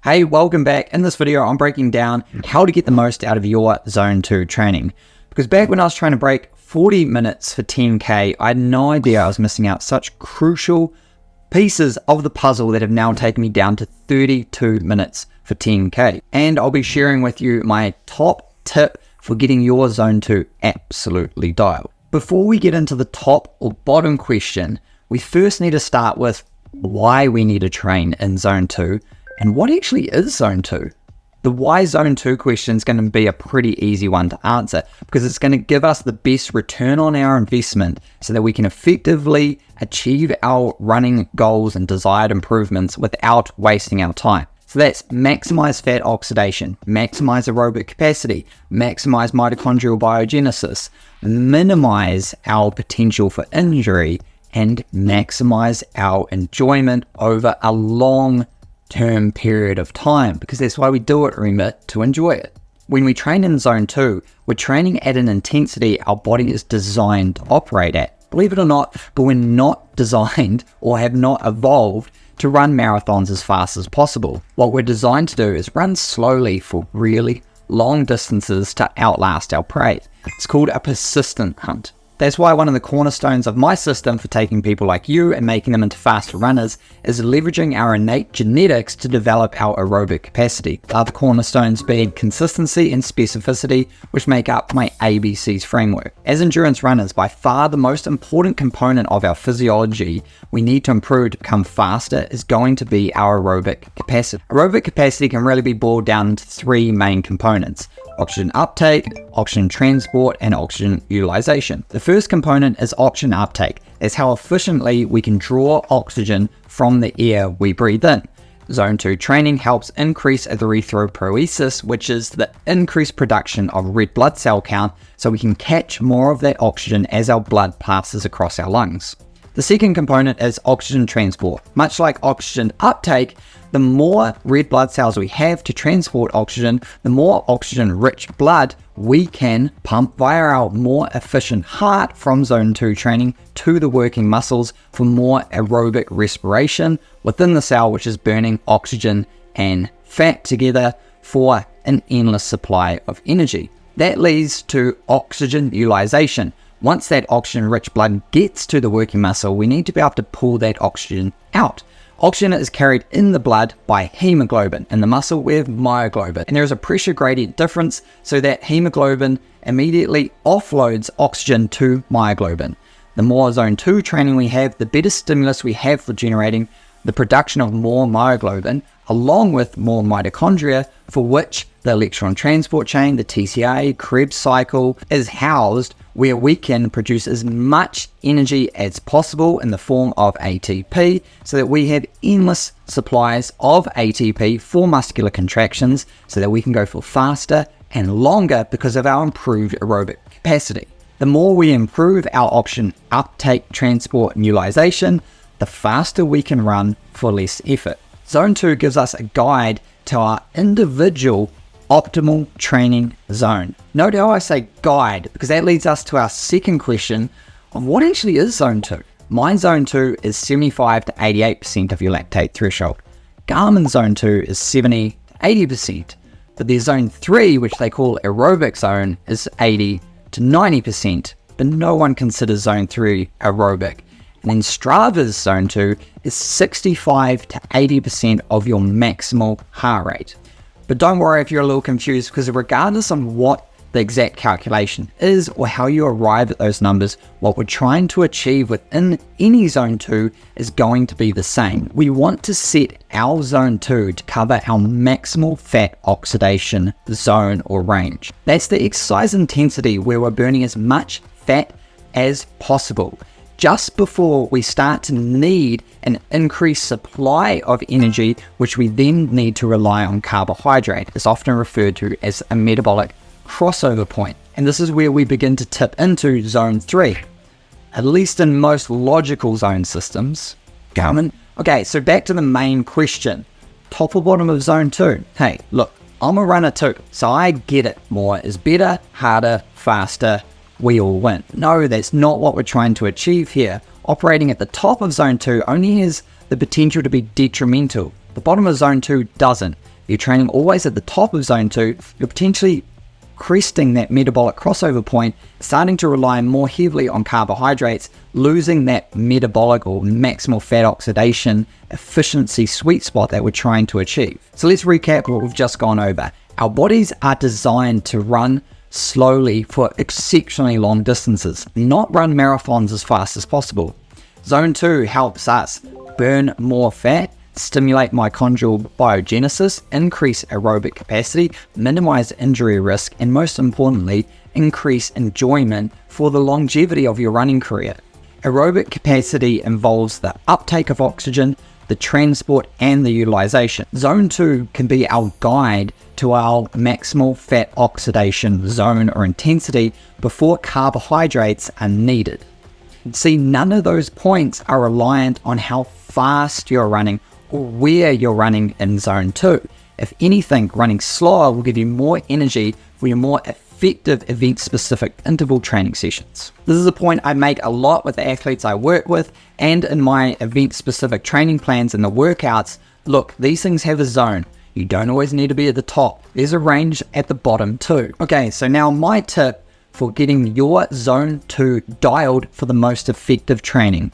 Hey, welcome back. In this video, I'm breaking down how to get the most out of your Zone 2 training. Because back when I was trying to break 40 minutes for 10K, I had no idea I was missing out such crucial pieces of the puzzle that have now taken me down to 32 minutes for 10K. And I'll be sharing with you my top tip for getting your Zone 2 absolutely dialed. Before we get into the top or bottom question, we first need to start with why we need to train in Zone 2 and what actually is Zone 2. The why Zone 2 question is going to be a pretty easy one to answer because it's going to give us the best return on our investment so that we can effectively achieve our running goals and desired improvements without wasting our time. So that's maximize fat oxidation, maximize aerobic capacity, maximize mitochondrial biogenesis, minimize our potential for injury, and maximize our enjoyment over a long-term period of time, because that's why we do it, remember, to enjoy it. When we train in Zone 2, we're training at an intensity our body is designed to operate at. Believe it or not, but we're not designed or have not evolved to run marathons as fast as possible. What we're designed to do is run slowly for really long distances to outlast our prey. It's called a persistent hunt. That's why one of the cornerstones of my system for taking people like you and making them into faster runners is leveraging our innate genetics to develop our aerobic capacity. Other cornerstones being consistency and specificity, which make up my ABCs framework. As endurance runners, by far the most important component of our physiology we need to improve to become faster is going to be our aerobic capacity. Aerobic capacity can really be boiled down into three main components: oxygen uptake, oxygen transport, and oxygen utilization. The first component is oxygen uptake. It's how efficiently we can draw oxygen from the air we breathe in. Zone 2 training helps increase erythropoiesis, which is the increased production of red blood cell count, so we can catch more of that oxygen as our blood passes across our lungs. The second component is oxygen transport. Much like oxygen uptake, the more red blood cells we have to transport oxygen, the more oxygen-rich blood we can pump via our more efficient heart from Zone 2 training to the working muscles for more aerobic respiration within the cell, which is burning oxygen and fat together for an endless supply of energy. That leads to oxygen utilization. Once that oxygen-rich blood gets to the working muscle, we need to be able to pull that oxygen out. Oxygen is carried in the blood by hemoglobin. In the muscle, we have myoglobin. And there is a pressure gradient difference, so that hemoglobin immediately offloads oxygen to myoglobin. The more Zone 2 training we have, the better stimulus we have for generating the production of more myoglobin, along with more mitochondria, for which the electron transport chain, the TCA, Krebs cycle, is housed, where we can produce as much energy as possible in the form of ATP, so that we have endless supplies of ATP for muscular contractions, so that we can go for faster and longer because of our improved aerobic capacity. The more we improve our oxygen uptake, transport, and utilization, the faster we can run for less effort. Zone 2 gives us a guide to our individual optimal training zone. Note how I say guide, because that leads us to our second question of what actually is Zone 2. My Zone 2 is 75 to 88% of your lactate threshold. Garmin's Zone 2 is 70 to 80%. But their Zone 3, which they call aerobic zone, is 80 to 90%. But no one considers Zone 3 aerobic. And then Strava's Zone 2 is 65 to 80% of your maximal heart rate. But don't worry if you're a little confused, because regardless of what the exact calculation is or how you arrive at those numbers, what we're trying to achieve within any Zone 2 is going to be the same. We want to set our Zone 2 to cover our maximal fat oxidation zone or range. That's the exercise intensity where we're burning as much fat as possible, just before we start to need an increased supply of energy, which we then need to rely on carbohydrate. It's often referred to as a metabolic crossover point. And this is where we begin to tip into Zone 3, at least in most logical zone systems. Okay, so back to the main question. Top or bottom of Zone 2? Hey, look, I'm a runner too, so I get it. More is better, harder, faster, we all win. No, that's not what we're trying to achieve here. Operating at the top of Zone 2 only has the potential to be detrimental. The bottom of Zone 2 doesn't. you're training always at the top of zone 2, you're potentially cresting that metabolic crossover point, starting to rely more heavily on carbohydrates, losing that metabolic or maximal fat oxidation efficiency sweet spot that we're trying to achieve. So let's recap what we've just gone over. Our bodies are designed to run slowly for exceptionally long distances, not run marathons as fast as possible. Zone 2 helps us burn more fat, stimulate mitochondrial biogenesis, increase aerobic capacity, minimize injury risk, and most importantly, increase enjoyment for the longevity of your running career. Aerobic capacity involves the uptake of oxygen, the transport, and the utilization. Zone 2 can be our guide to our maximal fat oxidation zone or intensity before carbohydrates are needed. See, none of those points are reliant on how fast you're running or where you're running in zone 2. If anything, running slower will give you more energy for your more effective event-specific interval training sessions. This is a point I make a lot with the athletes I work with and in my event-specific training plans and the workouts. Look, these things have a zone. You don't always need to be at the top. There's a range at the bottom too. Okay, so now my tip for getting your zone 2 dialed for the most effective training.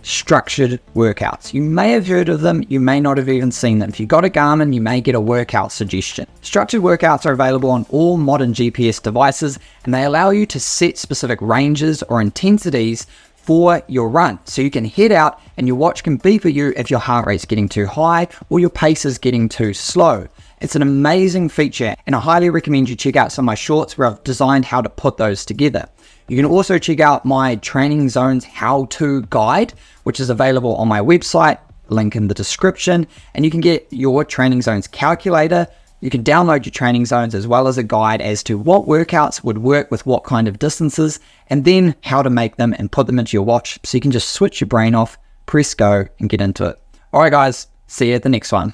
Structured workouts. You may have heard of them, you may not have even seen them. If you got a Garmin, you may get a workout suggestion. Structured workouts are available on all modern GPS devices, and they allow you to set specific ranges or intensities for your run. So you can head out and your watch can beep at you if your heart rate's getting too high or your pace is getting too slow. It's an amazing feature, and I highly recommend you check out some of my shorts where I've designed how to put those together. You can also check out my Training Zones how-to guide, which is available on my website, link in the description, and you can get your Training Zones calculator. You can download your training zones as well as a guide as to what workouts would work with what kind of distances, and then how to make them and put them into your watch so you can just switch your brain off, press go, and get into it. All right, guys, see you at the next one.